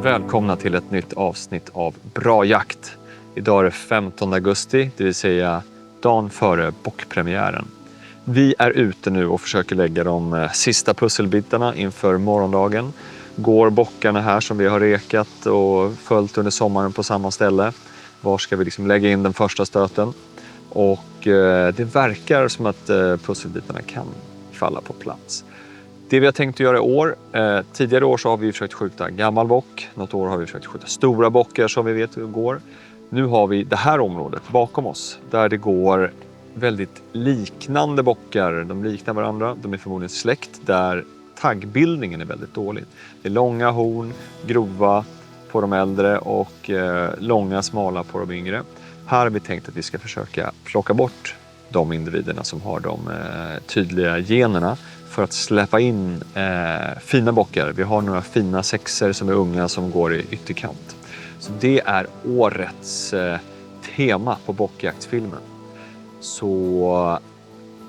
Välkomna till ett nytt avsnitt av Bra jakt. Idag är det 15 augusti, det vill säga dagen före bockpremiären. Vi är ute nu och försöker lägga de sista pusselbitarna inför morgondagen. Går bockarna här som vi har rekat och följt under sommaren på samma ställe. Var ska vi liksom lägga in den första stöten? Och det verkar som att pusselbitarna kan falla på plats. Det vi har tänkt att göra i år, tidigare år så har vi försökt skjuta gammal bock. Något år har vi försökt skjuta stora bockar som vi vet hur det går. Nu har vi det här området bakom oss där det går väldigt liknande bockar. De liknar varandra, de är förmodligen släkt där taggbildningen är väldigt dålig. Det är långa horn, grova på de äldre och långa, smala på de yngre. Här har vi tänkt att vi ska försöka plocka bort de individerna som har de tydliga generna för att släppa in fina bockar. Vi har några fina sexer som är unga som går i ytterkant. Så det är årets tema på bockjaktsfilmen. Så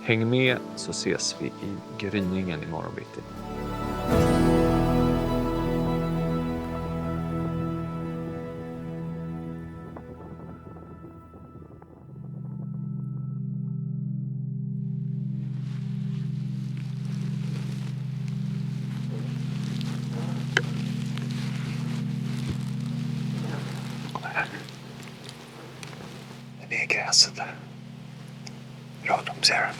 häng med så ses vi i gryningen imorgon bitti. Det är gräset där. Rör dem, ser du?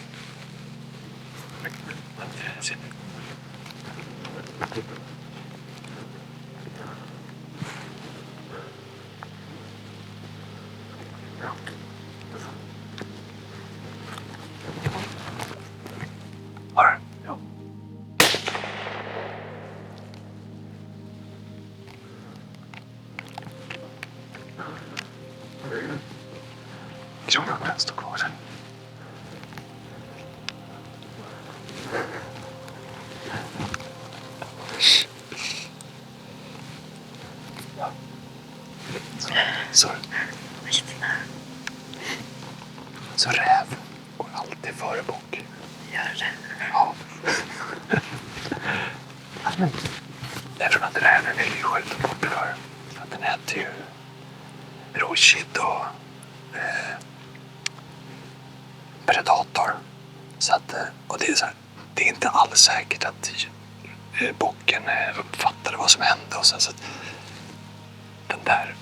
Har du? Ja. Kronan står kvar sen. Ja. Så. Så räv går alltid före bock. Gör det? Ja. Eftersom att räven vill ju skjuta bort för att den äter ju råkid och predator. Så att, och det är så här, det är inte alls säkert att bocken uppfattade vad som hände och så att den där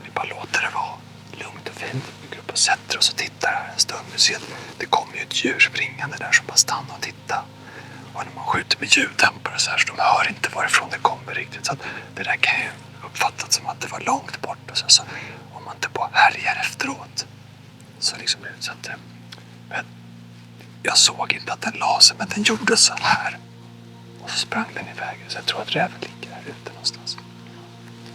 vi bara låter det vara lugnt och fint. Vi går upp och sätter oss och tittar här en stund. Du ser att det kommer ju ett djur springande där som bara stannar och tittar. Och när man skjuter med ljuddämpare så här så de hör inte varifrån det kommer riktigt. Så att det där kan ju uppfattas som att det var långt bort. Och så om man inte bara härjar efteråt så liksom det så att jag såg inte att den la sig, men den gjorde så här. Och så sprang den iväg. Så jag tror att räven ligger här ute någonstans.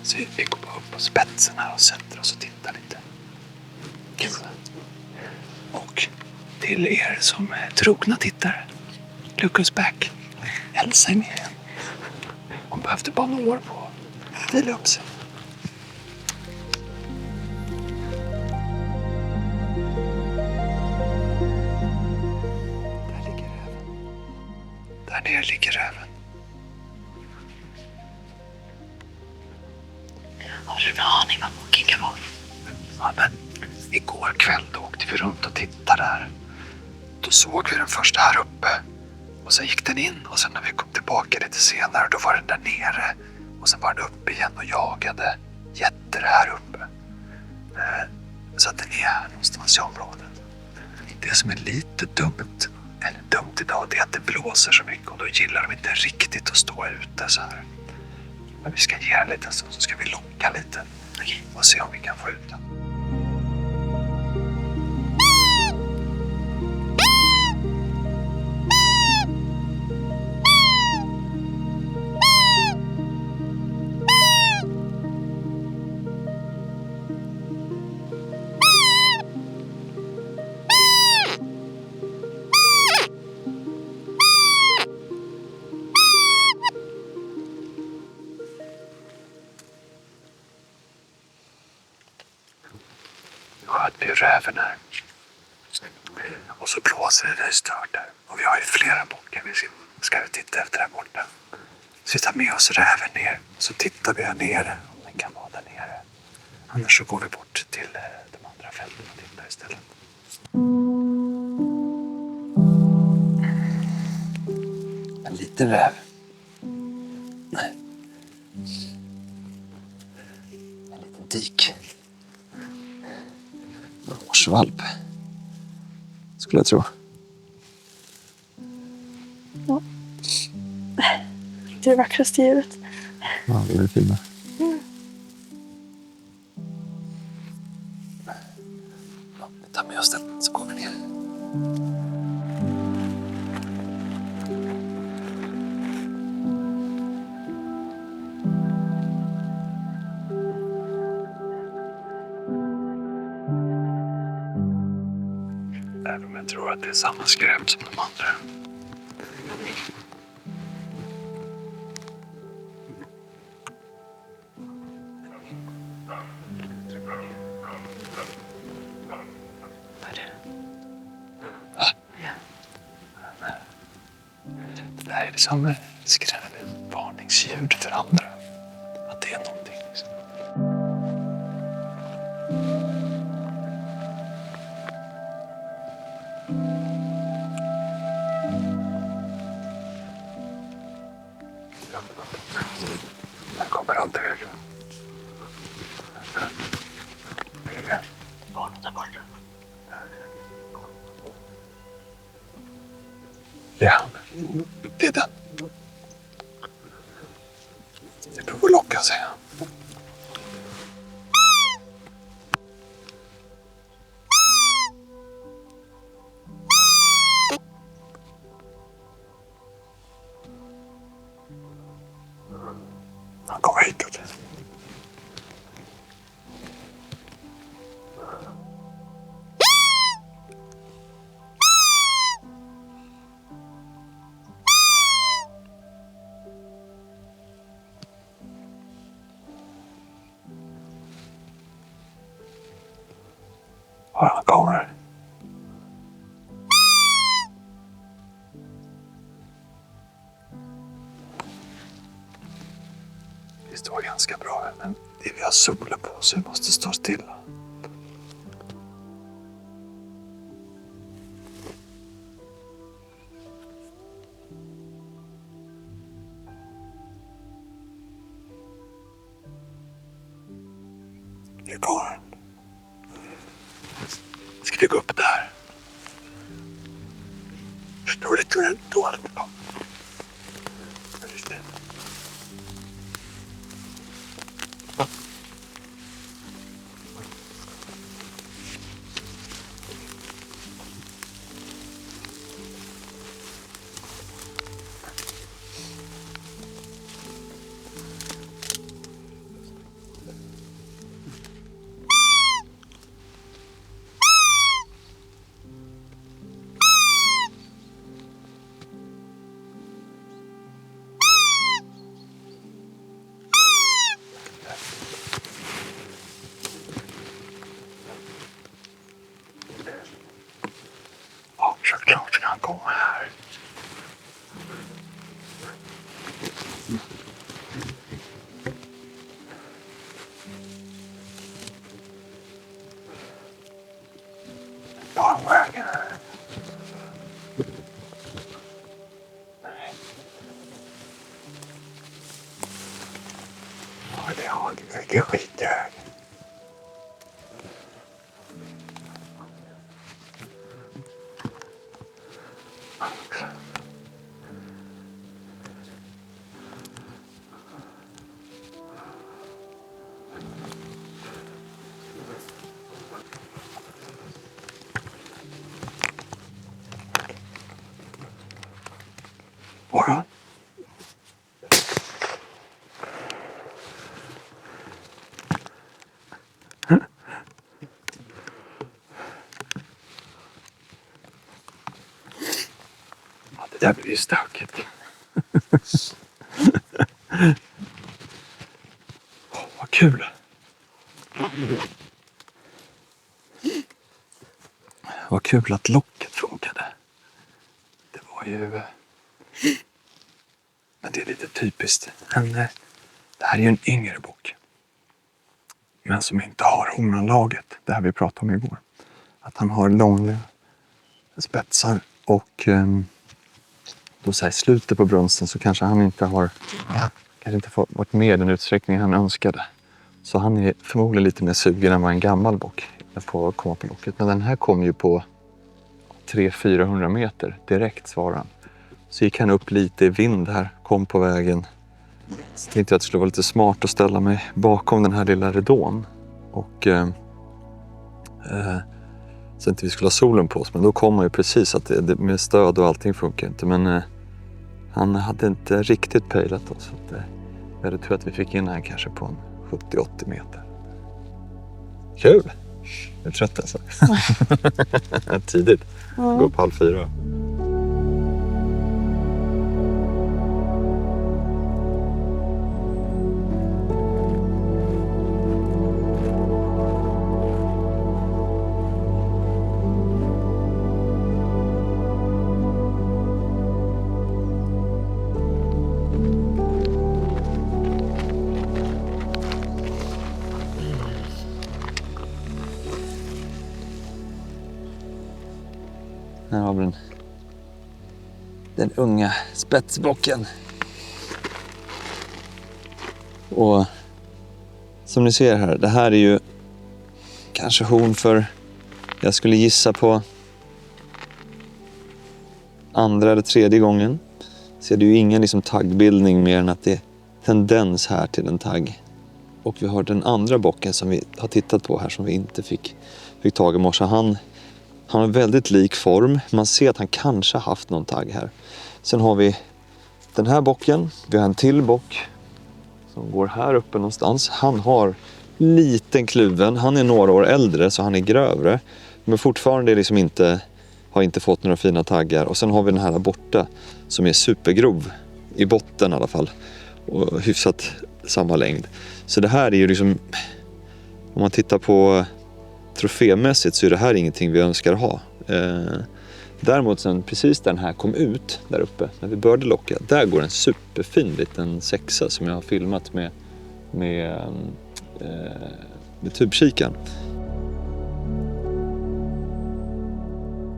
Så vi går bara upp på spetsen här och sätter oss och tittar lite. Och till er som är trogna tittare, look us back. Elsa är med igen. Hon behövde bara några år på att vila upp sig. Där nere ligger räven. Har du en aning vad bocken kan vara? Ja, men igår kväll då åkte vi runt och tittade där. Då såg vi den första här uppe. Och sen gick den in. Och sen när vi kom tillbaka lite senare då var den där nere. Och sen var den uppe igen och jagade jätter här uppe. Så att den är här någonstans i området. Det som är lite dumt idag det är att det blåser så mycket och då gillar de inte riktigt att stå ute så här. Men vi ska ge den lite så ska vi locka lite och se om vi kan få ut den. Sköt vi räven här. Och så blåser det stört där. Och vi har ju flera bockar. Vi ska titta efter där borta. Så vi tar med oss räven ner. Så tittar vi här nere om den kan vara där nere. Annars så går vi bort till de andra fälten och tittar istället. En liten räv. Nej. En liten tik. En årsvalp. Skulle jag tro. Ja. Det är det vackraste djuret. Ja, det är fina. Ja, vi tar med oss den så går vi ner. Även om jag tror att det är samma skräp som de andra. Det här är liksom varningsljud för andra. Att det är någonting. Liksom. Den kommer alltid högre. Barnet där borta. Ja, det är den. Jag provar att locka, säger han. Han kommer hitåt. Ja, han kommer. Det står ganska bra, men det vi har solen på så vi måste stå stilla. Nu kommer han. Ska vi gå upp där? Förstår du inte hur den dåligt kom? Just det. Ja, såklart ska han komma här. Ja, vägen här. Nej. Ja, det har vilken skithög. Morgon. Ja, det där blir ju stökigt. Vad kul. Vad kul att locket funkade. Det var ju Men det är lite typiskt. Det här är ju en yngre bock. Men som inte har hornanlaget. Det här vi pratade om igår. Att han har långa spetsar. Och då så här, i slutet på brunsten så kanske han inte har varit med i den utsträckning han önskade. Så han är förmodligen lite mer sugen än vad en gammal bock på att komma på locket. Men den här kom ju på 300-400 meter direkt, svarade han. Så gick han upp lite i vind här, kom på vägen. Så tänkte jag att det skulle vara lite smart att ställa mig bakom den här lilla ridån. Och så inte vi skulle ha solen på oss. Men då kom han ju precis att det med stöd och allting funkar inte. Men han hade inte riktigt pejlat oss. Så jag hade tur att vi fick in här kanske på en 70-80 meter. Kul! Jag är trött alltså. Tidigt. Gå upp 3:30. Här har vi den unga spetsbocken. Och som ni ser här, det här är ju kanske horn för, jag skulle gissa på andra eller tredje gången. Så det är ju ingen liksom taggbildning mer än att det är tendens här till en tagg. Och vi har den andra bocken som vi har tittat på här som vi inte fick tag i morse. Han har en väldigt lik form. Man ser att han kanske har haft någon tagg här. Sen har vi den här bocken. Vi har en till bock som går här uppe någonstans. Han har liten kluven. Han är några år äldre så han är grövre. Men fortfarande liksom har inte fått några fina taggar. Och sen har vi den här borta som är supergrov. I botten i alla fall. Och hyfsat samma längd. Så det här är ju liksom, om man tittar på trofémässigt så är det här ingenting vi önskar ha. Däremot sen precis där den här kom ut där uppe när vi började locka, där går en superfin liten sexa som jag har filmat med tubkikaren.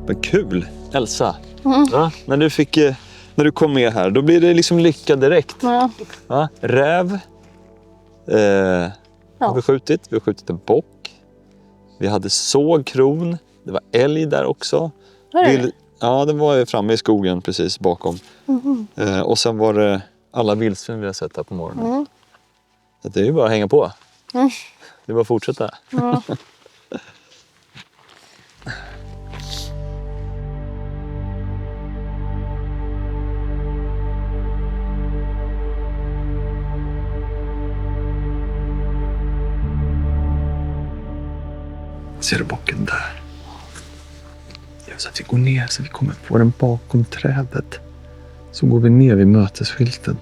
Men kul! Elsa, ja, när du kom med här, då blir det liksom lycka direkt. Ja. Ja, räv har vi skjutit en bock. Vi hade sågkron. Det var älg där också. Ja, den var ju framme i skogen precis bakom. Och sen var det alla vildsvin vi har sett här på morgonen. Så det är ju bara att hänga på. Det är bara att fortsätta. Ser du bocken där? Så att vi går ner så vi kommer få den bakom trädet. Så går vi ner vid mötesskylten.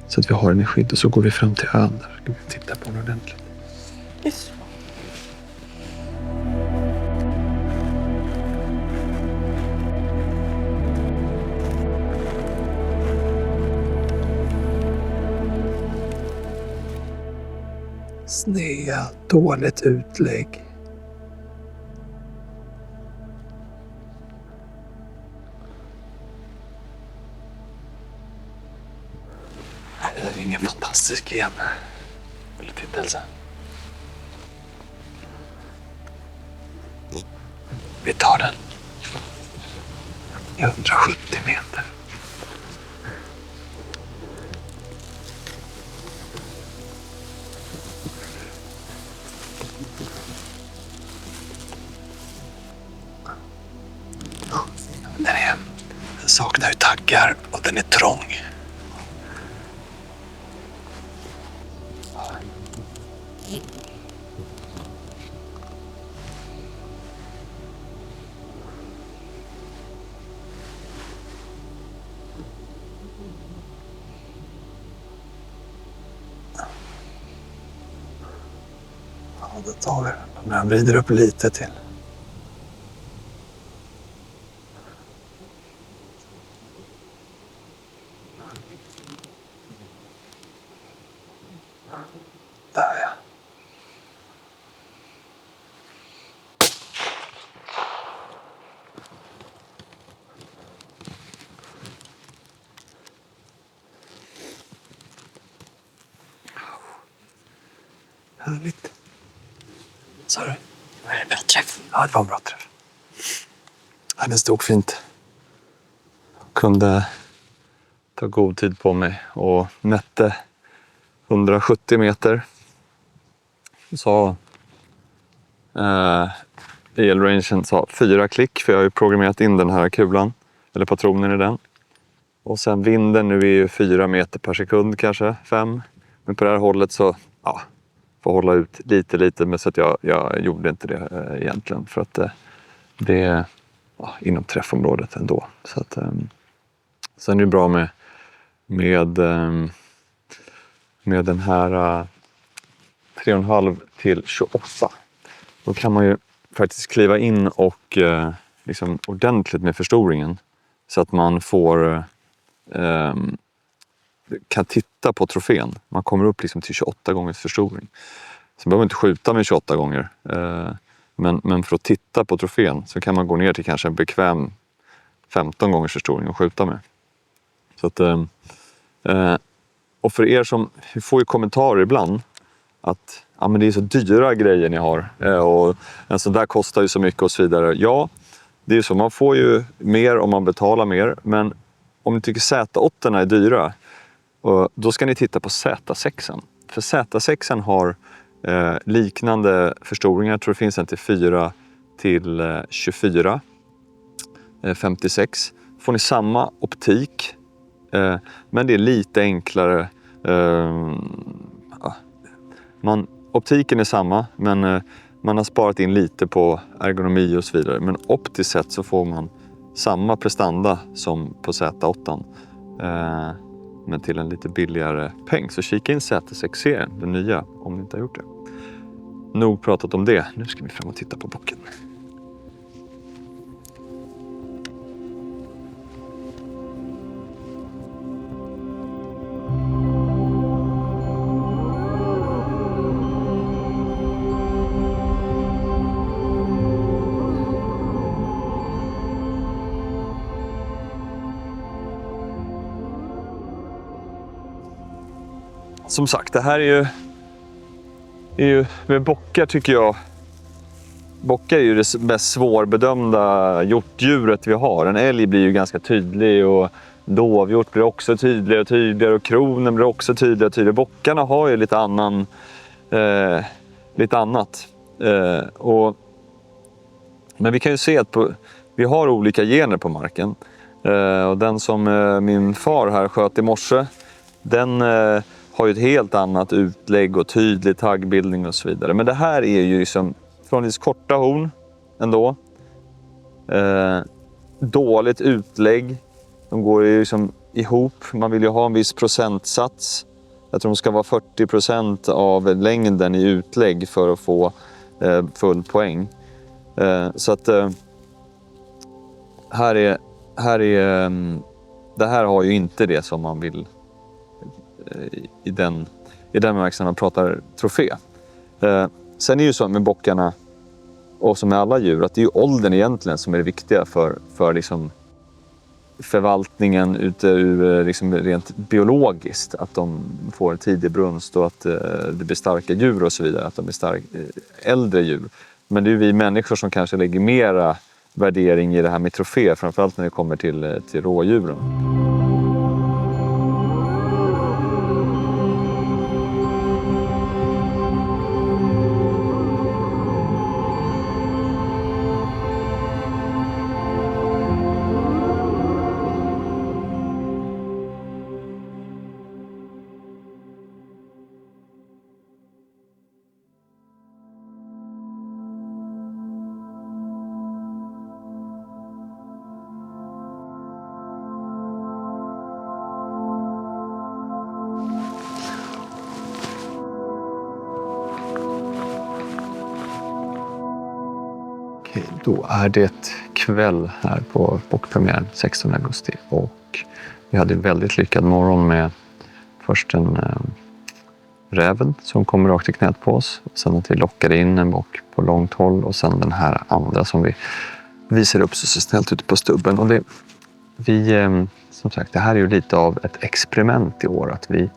Så att vi har den i skydd och så går vi fram till ön där. Ska vi titta på den ordentligt. Yes. Snea, dåligt utlägg. Det är ingen fantastisk igen. Vill du titta, Elsa? Vi tar den. 170 meter. Den saknar ju taggar och den är trång. Ja, det tar vi. Om jag vrider upp lite till. Härligt. Sa du? Var det bra träff? Ja, det var en bra träff. Ja, den stod fint. Kunde ta god tid på mig och mätte 170 meter. Så elrangen sa 4 klick, för jag har ju programmerat in den här kulan, eller patronen i den. Och sen vinden nu är ju 4 meter per sekund, kanske 5. Men på det här hållet så får hålla ut lite, men så att jag gjorde inte det egentligen, för att det är inom träffområdet ändå. Så att, sen är det bra med den här 3,5 till 28. Då kan man ju faktiskt kliva in och liksom ordentligt med förstoringen, så att man får kan titta på trofén. Man kommer upp liksom till 28 gångers förstoring. Så behöver man inte skjuta med 28 gånger. Men för att titta på trofén så kan man gå ner till kanske en bekväm 15 gångers förstoring och skjuta med. Så att, och för er som får ju kommentarer ibland att men det är så dyra grejer ni har och en sån där kostar ju så mycket och så vidare. Ja, det är ju så. Man får ju mer om man betalar mer, men om ni tycker Z8 är dyra, då ska ni titta på Z6. För Z6 har liknande förstoringar. Jag tror det finns en till 4 till 24. 56. Får ni samma optik. Men det är lite enklare. Optiken är samma, men man har sparat in lite på ergonomi och så vidare. Men optiskt sett så får man samma prestanda som på Z8. Men till en lite billigare peng. Så kika in Z6-serien, den nya, om ni inte har gjort det. Nog pratat om det. Nu ska vi fram och titta på bocken. Som sagt, det här är ju med bockar tycker jag. Bockar är ju det mest svårbedömda hjortdjuret vi har. En älg blir ju ganska tydlig och dovhjort blir också tydligare och tydligare och kronen blir också tydligare och tydligare. Bockarna har ju lite annat. Men vi kan ju se att vi har olika gener på marken. Och den som min far här sköt i morse, den har ju ett helt annat utlägg och tydlig taggbildning och så vidare. Men det här är ju liksom förhållandevis korta horn ändå. Dåligt utlägg. De går ju liksom ihop. Man vill ju ha en viss procentsats. Jag tror de ska vara 40% av längden i utlägg för att få full poäng. Så att det här har ju inte det som man vill i den bemärkelsen man pratar trofé. Sen är ju så med bockarna och som med alla djur att det är ju åldern egentligen som är det viktiga för liksom förvaltningen ur liksom rent biologiskt, att de får tidig brunst och att det blir starka djur och så vidare, att de blir äldre djur. Men det är ju vi människor som kanske lägger mera värdering i det här med trofé, framförallt när det kommer till rådjuren. Då är det kväll här på bockpremiären 16 augusti och vi hade en väldigt lyckad morgon med först en räven som kom rakt i knät på oss. Sen att vi lockade in en bock på långt håll och sen den här andra som vi visar upp så snällt ute på stubben. Och som sagt, det här är ju lite av ett experiment i år, att vi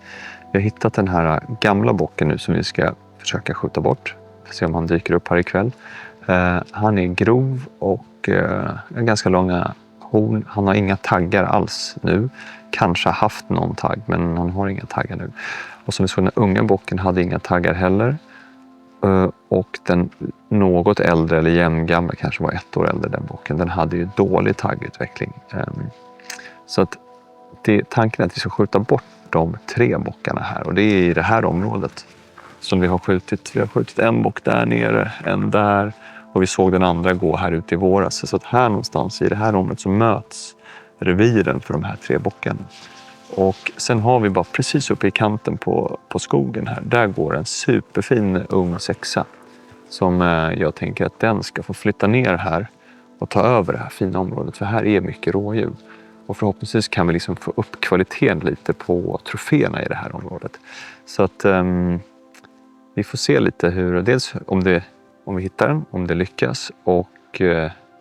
har hittat den här gamla bocken nu som vi ska försöka skjuta bort. Får se om han dyker upp här ikväll. Han är grov och ganska långa horn. Han har inga taggar alls nu. Kanske har haft någon tagg, men han har inga taggar nu. Och som vi såg, den unga bocken hade inga taggar heller. Och den något äldre eller jämngamla, kanske var 1 år äldre, den bocken, den hade ju dålig taggutveckling. Så att tanken är att vi ska skjuta bort de 3 bockarna här, och det är i det här området som vi har skjutit. Vi har skjutit en bock där nere, en där, och vi såg den andra gå här ute i våras. Så att här någonstans i det här området så möts reviren för de här 3 bockarna. Och sen har vi bara precis uppe i kanten på skogen här, där går en superfin ung 6 som jag tänker att den ska få flytta ner här och ta över det här fina området, för här är mycket rådjur. Och förhoppningsvis kan vi liksom få upp kvaliteten lite på troféerna i det här området. Så att vi får se lite hur, dels om vi hittar den, om det lyckas, och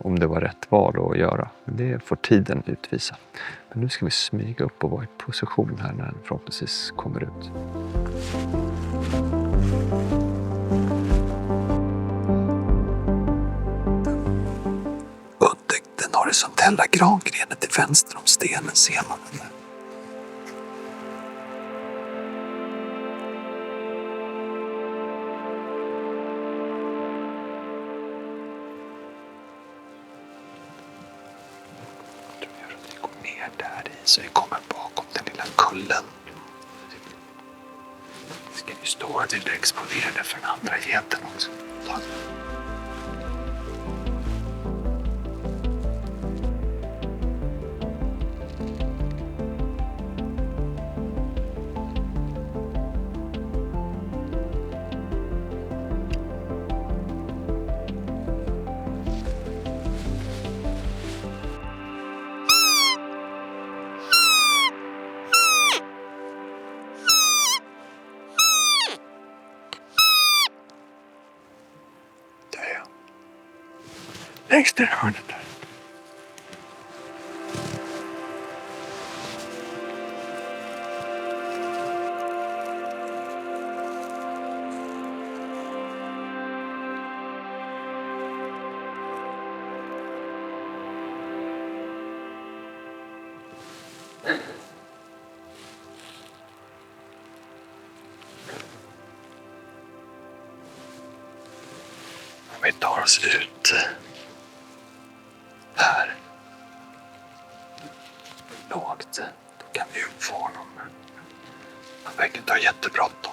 om det var rätt val att göra. Det får tiden utvisa. Men nu ska vi smyga upp och vara i position här när den förhoppningsvis kommer ut. Under den horisontella grangrenen till vänster om stenen ser man den där. Vi går ner där i, så vi kommer bakom den lilla kullen. Vi ska ju stå att vi blir exponerade för den andra geten också. Längst i hörnet där. Vi tar oss ut här lågt, då kan vi få honom. Han verkar inte ha jättebråttom.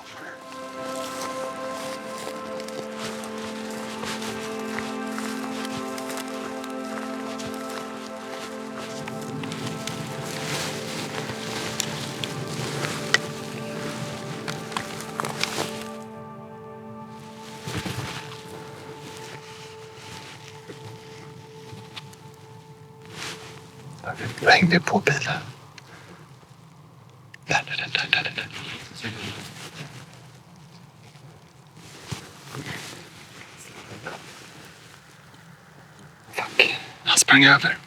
Nu hängde på bilen. Där. Fuck, han sprang över.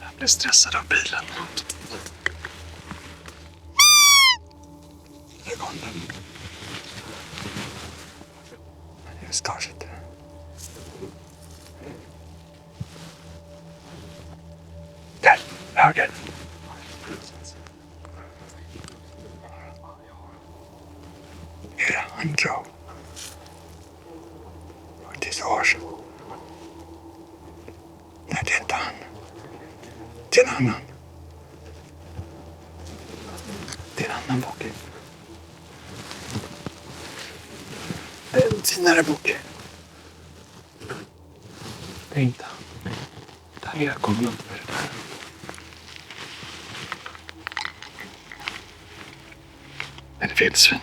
Jag blev stressad av bilen. Där kom den. Startet. Där, höger. Är det han, Joe? Faktiskt års. Nej, det är inte han. Det är en annan. Det är en annan bock. En finare bok. Det är inte han. Där jag kommer upp med det där. Är det vildsvin?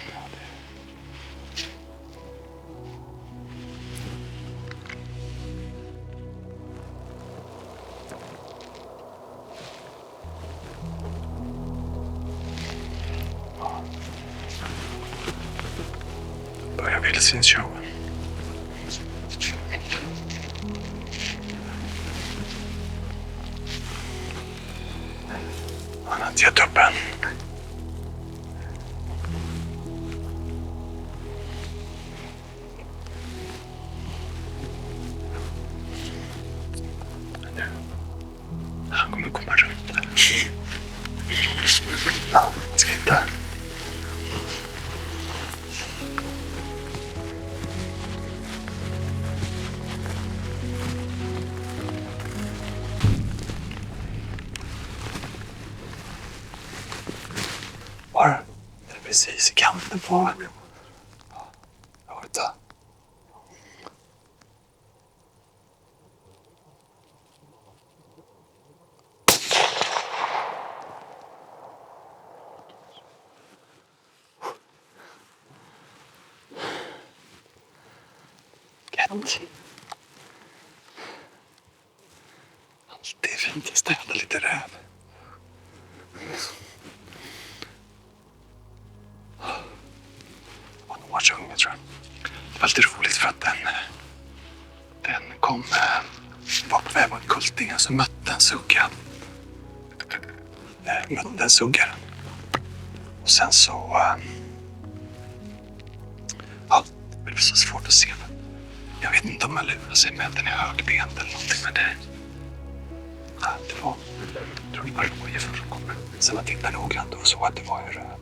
Börjar vildsvinsshowen. Han har inte gett upp än. Han kommer komma runt där. Ja, ska inte. Var det är precis i kanten på. Ja, vänta. Gött. Alltid fint att städa lite röv. Och Noahs unge, tror jag. Det var lite roligt för att den var på väg mot kultingen, så mötte en sugga. Mötte en suggaren. Och sen så... ja, det blev så svårt att se. Jag vet inte om jag lurar sig med att den är högbent eller någonting, men det... ja, det var... jag tror det var rådjur som kom. Sen man tittade noggrant och såg att det var ju röv.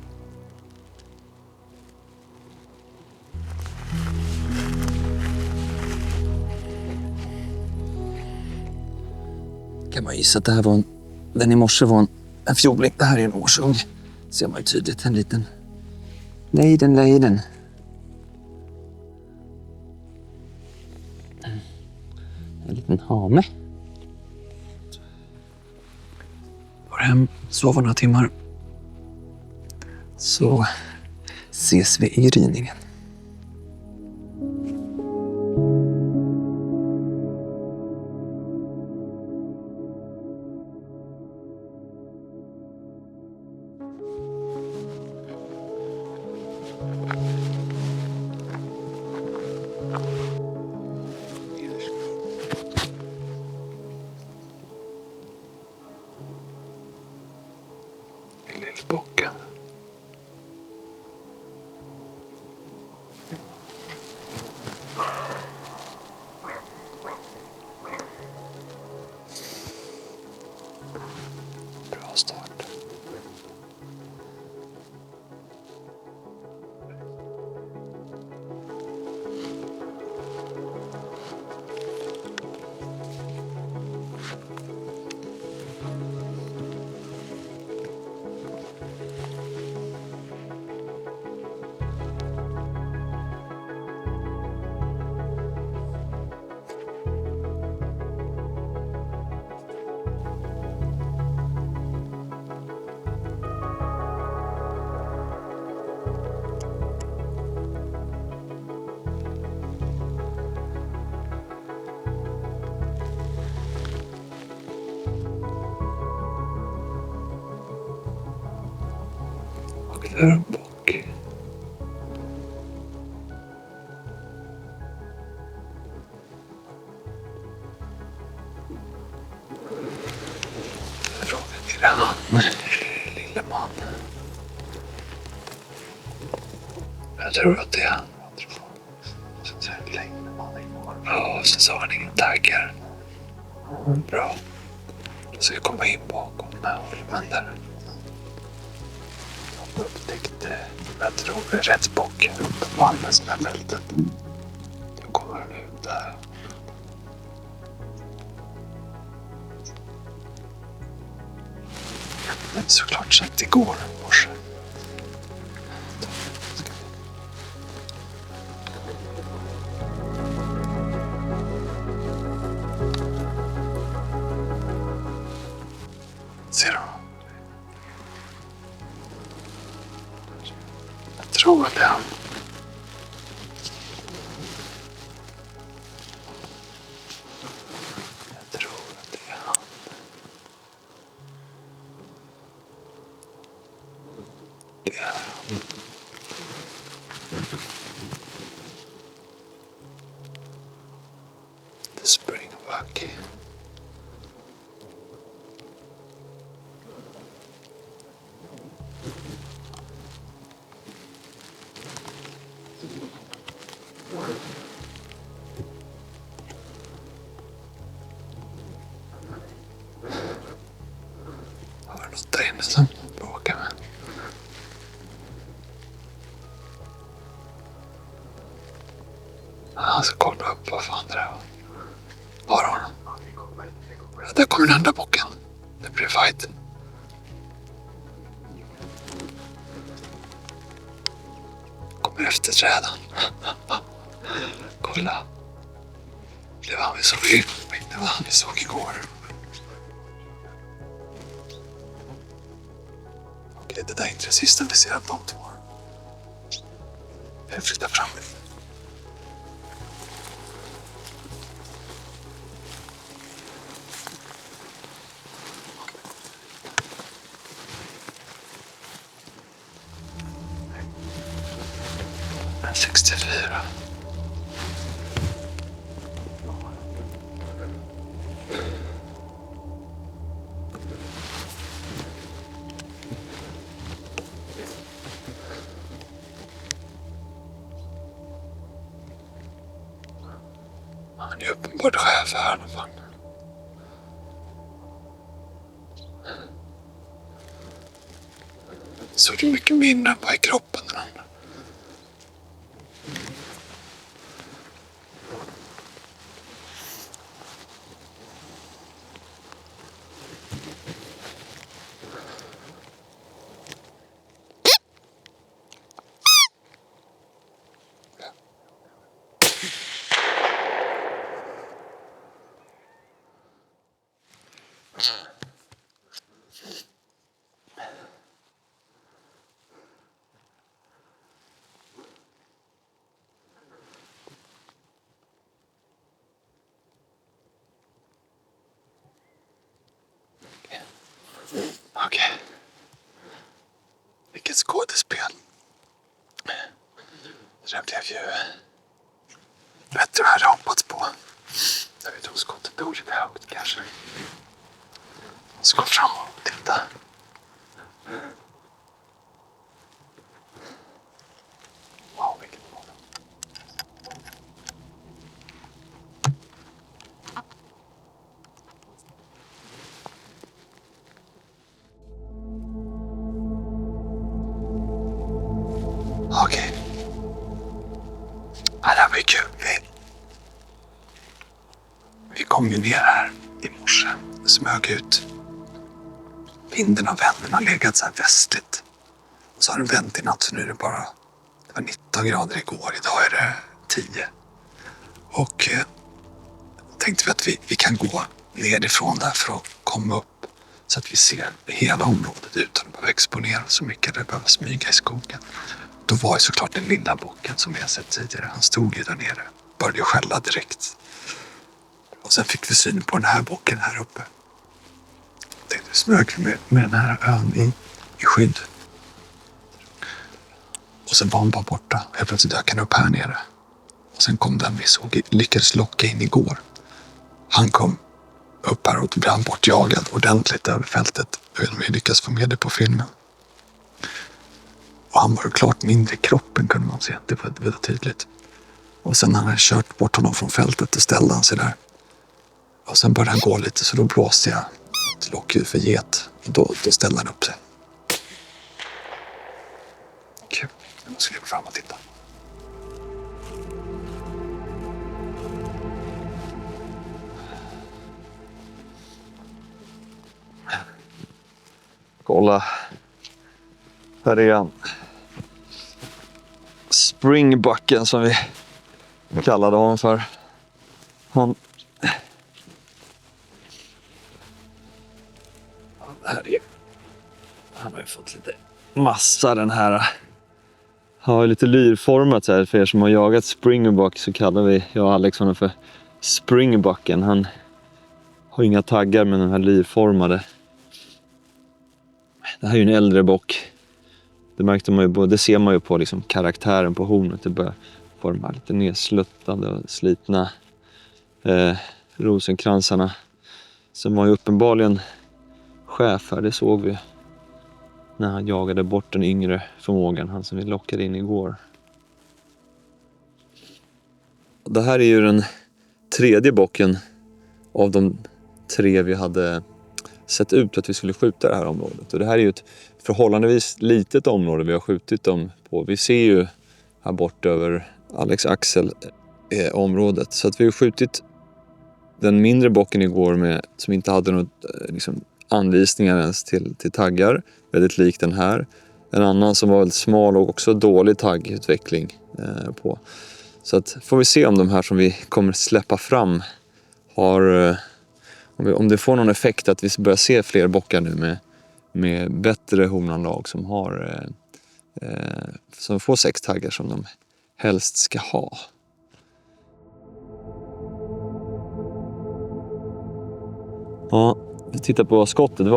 Kan man gissa att det här var den i morse var en fjolling. Det här är en årsung. Ser man ju tydligt, en liten lejden. En liten hane. Går hem, sover några timmar. Så ses vi i gryningen. Lillbocken. Bra start. Och där är en bock. Frågan är det han, lille man. Jag tror att det är han. Ja, sen så har han ingen taggar. Bra. Då ska jag komma in bakom ormen där. Jag upptäckte, jag tror det är rätt bock här uppe på andra sidan fältet. Jag kommer nu där. Men såklart sagt igår morse. Ser du? Jag tror att det är han. Jag tror att det är han. Det är han. The Springbuck. som åker med. Han ska kolla upp vad fan det är. Var har han? Ja, där kommer den andra bocken. Det blir fight. Kommer efter träden. Kolla. Det var han vi såg det var han vi såg igår. Okej, det där är inte det sista vi ser av de två. Jag flyttar fram lite. En 64. Han är uppenbart chef här i alla fall. Så det är mycket mindre än vad i kroppen den andra. Okej. Vilket skådespel. Det där blev ju bättre än jag hade hoppats på. Jag vet om skottet dog lite högt kanske. Jag ska gå fram och titta. Wow, vilken mål. Okej. Ja, det här var ju kul. Vi kom ju ner här i morse. Smög ut. Vinden har vänt. Den har legat så här västligt. Och så har den vänt i natt, så nu är det bara... Det var 19 grader igår. Idag är det 10. Och tänkte vi att vi kan gå nerifrån där för att komma upp. Så att vi ser hela området utan att behöva exponera så mycket. Eller behöva smyga i skogen. Då var ju såklart den lilla bocken som vi har sett tidigare. Han stod ju där nere. Började ju skälla direkt. Och sen fick vi syn på den här bocken här uppe. Tänkte vi smög med den här ön i skydd. Och sen var han bara borta. Helt plötsligt dök han upp här nere. Och sen kom den vi såg, lyckades locka in igår. Han kom upp här och då blev han bortjagad ordentligt över fältet. Jag vet inte om vi lyckas få med det på filmen. Och han var ju klart mindre i kroppen, kunde man se. Det var tydligt. Och sen när han hade kört bort honom från fältet, då ställde han sig där. Och sen började han gå lite, så då blåste jag ett lockljud för get. Och då ställde han upp sig. Kul. Nu ska vi gå fram och titta. Kolla. Här är han. Springbucken som vi kallade honom för. Han har ju fått lite massa den här. Har lite lyrformat så här. För er som har jagat springbuck så kallar jag och Alex honom för springbucken. Han har inga taggar med den här lyrformade. Det här är ju en äldre bock. Det märkte man ju, det ser man ju på liksom karaktären på hornet. Det börjar få de här lite nedsluttande och slitna rosenkransarna. Som var ju uppenbarligen chef här, det såg vi när han jagade bort den yngre förmågan, han som vi lockade in igår. Det här är ju den tredje bocken av de 3 vi hade sett ut att vi skulle skjuta det här området. Och det här är ju ett förhållandevis litet område vi har skjutit dem på. Vi ser ju här bort över Alex Axel området. Så att vi har skjutit den mindre bocken igår med, som inte hade något liksom, anvisningar ens till taggar. Väldigt lik den här. En annan som var väldigt smal och också dålig taggutveckling på. Så att får vi se om de här som vi kommer släppa fram har... Om det får någon effekt att vi börjar se fler bockar nu med bättre honanlag som får 6 taggar som de helst ska ha. Ja, vi tittar på skottet.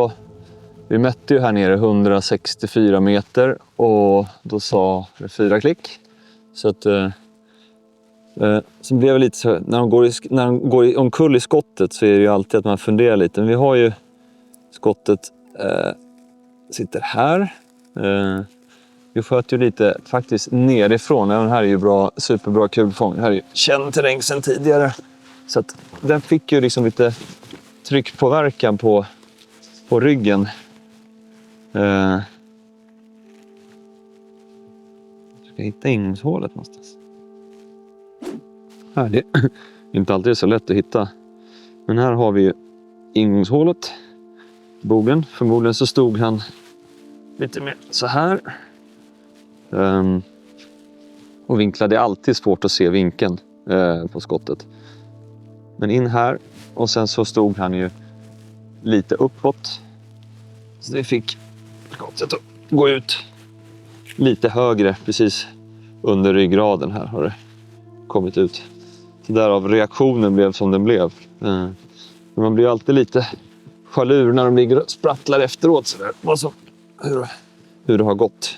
Vi mätte ju här nere 164 meter och då sa det 4 klick. Så att så blev det lite så, när de går omkull i skottet så är det ju alltid att man funderar lite. Men vi har ju skottet sitter här. Vi sköt ju lite faktiskt nerifrån. Den här är ju superbra kulfång. Det här är ju känd terräng sedan tidigare. Så att den fick ju liksom lite tryckpåverkan på ryggen. Jag ska hitta ingångshålet någonstans. Här, det är inte alltid så lätt att hitta. Men här har vi ju ingångshålet. Bogen. Förmodligen så stod han lite mer så här. Och vinklade är alltid svårt att se vinkeln på skottet. Men in här. Och sen så stod han ju lite uppåt. Så det fick skottet att gå ut lite högre. Precis under ryggraden här har det kommit ut. Så därav reaktionen blev som den blev. Men man blir alltid lite jalur när de ligger och sprattlar efteråt. Så där. Hur det har gått.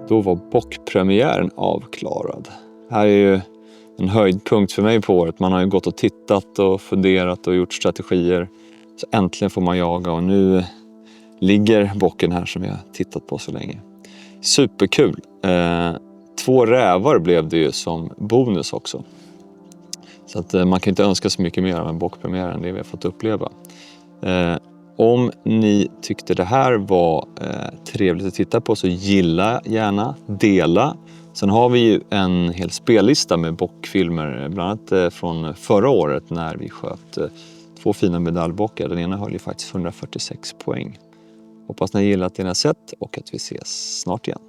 Då var bockpremiären avklarad. Här är ju en höjdpunkt för mig på året. Man har ju gått och tittat och funderat och gjort strategier. Så äntligen får man jaga och nu ligger bocken här som jag har tittat på så länge. Superkul. 2 rävar blev det ju som bonus också. Så att man kan inte önska så mycket mer av en bockpremiär än det vi har fått uppleva. Om ni tyckte det här var trevligt att titta på så gilla gärna, dela. Sen har vi ju en hel spellista med bockfilmer, bland annat från förra året när vi sköt 2 fina medaljbockar. Den ena höll ju faktiskt 146 poäng. Hoppas ni har gillat det ni har sett och att vi ses snart igen.